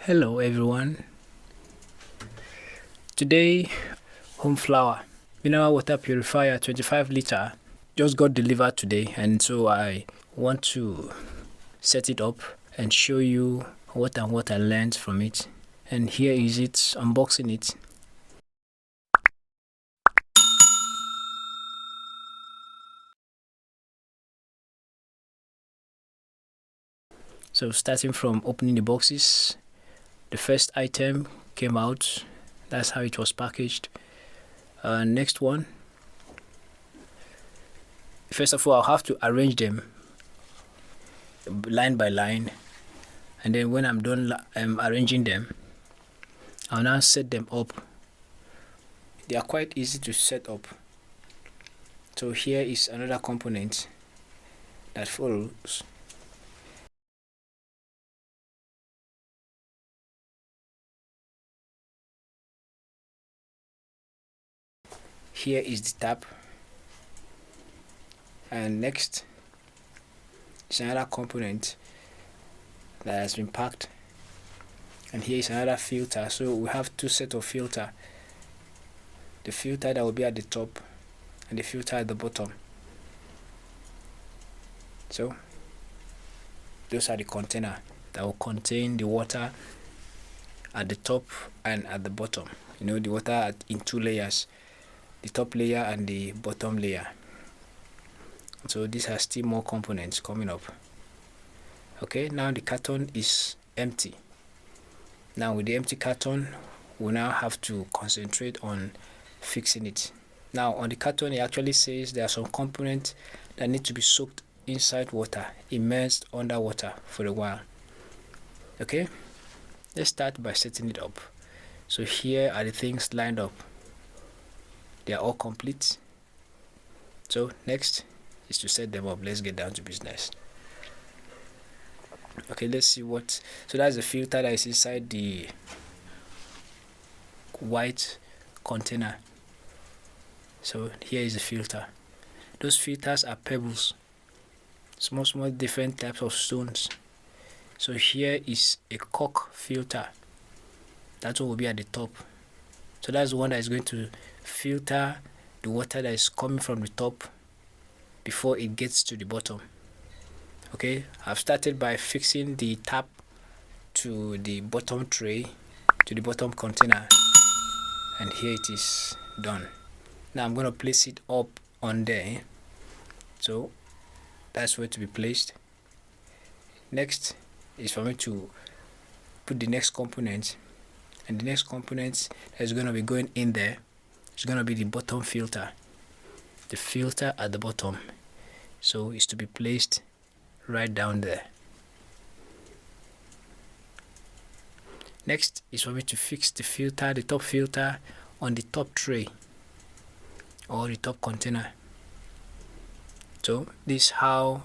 Hello everyone. Today, Homeflower mineral water purifier 25 liter just got delivered today, and so I want to set it up and show you what I learned from it. And here is it, unboxing it. So starting from opening the boxes, the first item came out. That's how it was packaged. Next one. First of all, I'll have to arrange them line by line, and then when I'm done arranging them, I'll now set them up. They are quite easy to set up. So here is another component that follows. Here is the tap, and next is another component that has been packed, and here is another filter. So we have two sets of filter, the filter that will be at the top and the filter at the bottom. So those are the container that will contain the water at the top and at the bottom. You know, the water in two layers, the top layer and the bottom layer. So this has still more components coming up. Okay, now the carton is empty. Now with the empty carton, we now have to concentrate on fixing it. Now on the carton, it actually says there are some components that need to be soaked inside water, immersed under water for a while. Okay, let's start by setting it up. So here are the things lined up. They are all complete. So next is to set them up. Let's get down to business. Okay, let's see what. So that's the filter that is inside the white container. So here is the filter. Those filters are pebbles, small different types of stones. So here is a cork filter. That's what will be at the top. So that's the one that is going to filter the water that is coming from the top before it gets to the bottom. Okay, I've started by fixing the tap to the bottom tray, to the bottom container, and here it is done. Now I'm going to place it up on there. So that's where to be placed. Next is for me to put the next component, and the next component that is going to be going in there is going to be the bottom filter, the filter at the bottom. So it's to be placed right down there. Next is for me to fix the filter, the top filter, on the top tray or the top container. So this is how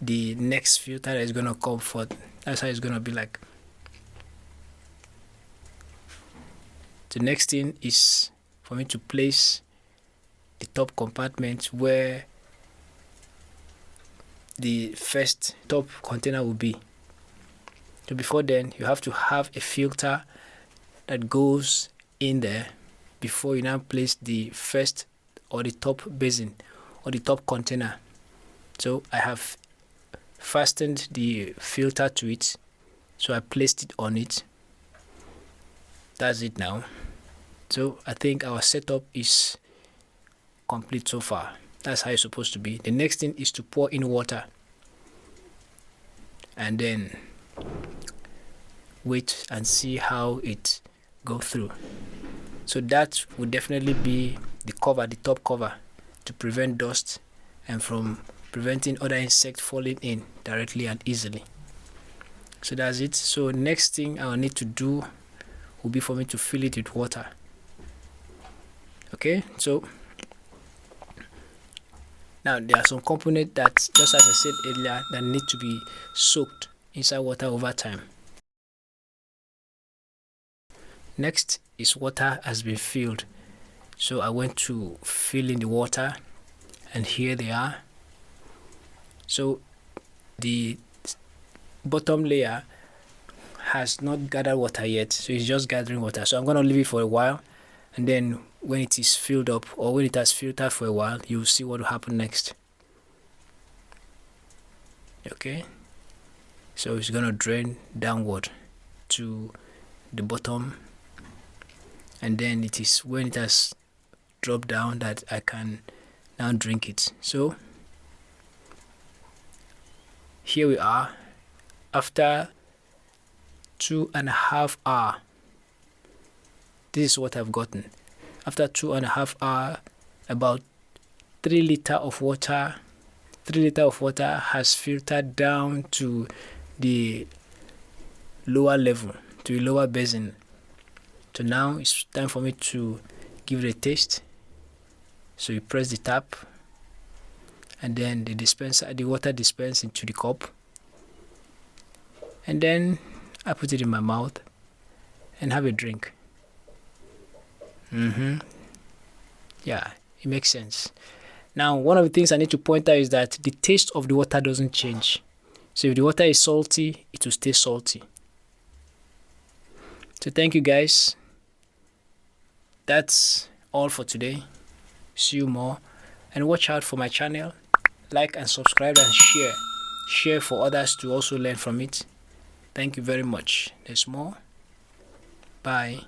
the next filter is going to come forth. That's how it's going to be like. The next thing is for me to place the top compartment where the first top container will be. So before then, you have to have a filter that goes in there before you now place the first or the top basin or the top container. So I have fastened the filter to it, so I placed it on it. That's it now. So I think our setup is complete so far. That's how it's supposed to be. The next thing is to pour in water and then wait and see how it goes through. So that would definitely be the cover, the top cover, to prevent dust and from preventing other insects falling in directly and easily. So that's it. So next thing I'll need to do will be for me to fill it with water. Okay, so now there are some components that, just as I said earlier, that need to be soaked inside water over time. Next is water has been filled. So I went to fill in the water, and here they are. So the bottom layer has not gathered water yet, so it's just gathering water. So I'm going to leave it for a while, and then when it is filled up, or when it has filtered for a while, you'll see what will happen next. Okay, so it's going to drain downward to the bottom, and then it is when it has dropped down that I can now drink it. So here we are after 2.5 hours. This is what I've gotten after 2.5 hours. About 3 liters of water. 3 liters of water has filtered down to the lower level, to the lower basin. So now it's time for me to give it a taste. So you press the tap, and then the water dispenses into the cup, and then I put it in my mouth and have a drink. Yeah, it makes sense. Now, one of the things I need to point out is that the taste of the water doesn't change. So if the water is salty, it will stay salty. So thank you guys. That's all for today. See you more, and watch out for my channel. Like and subscribe and share for others to also learn from it. Thank you very much. There's more. Bye.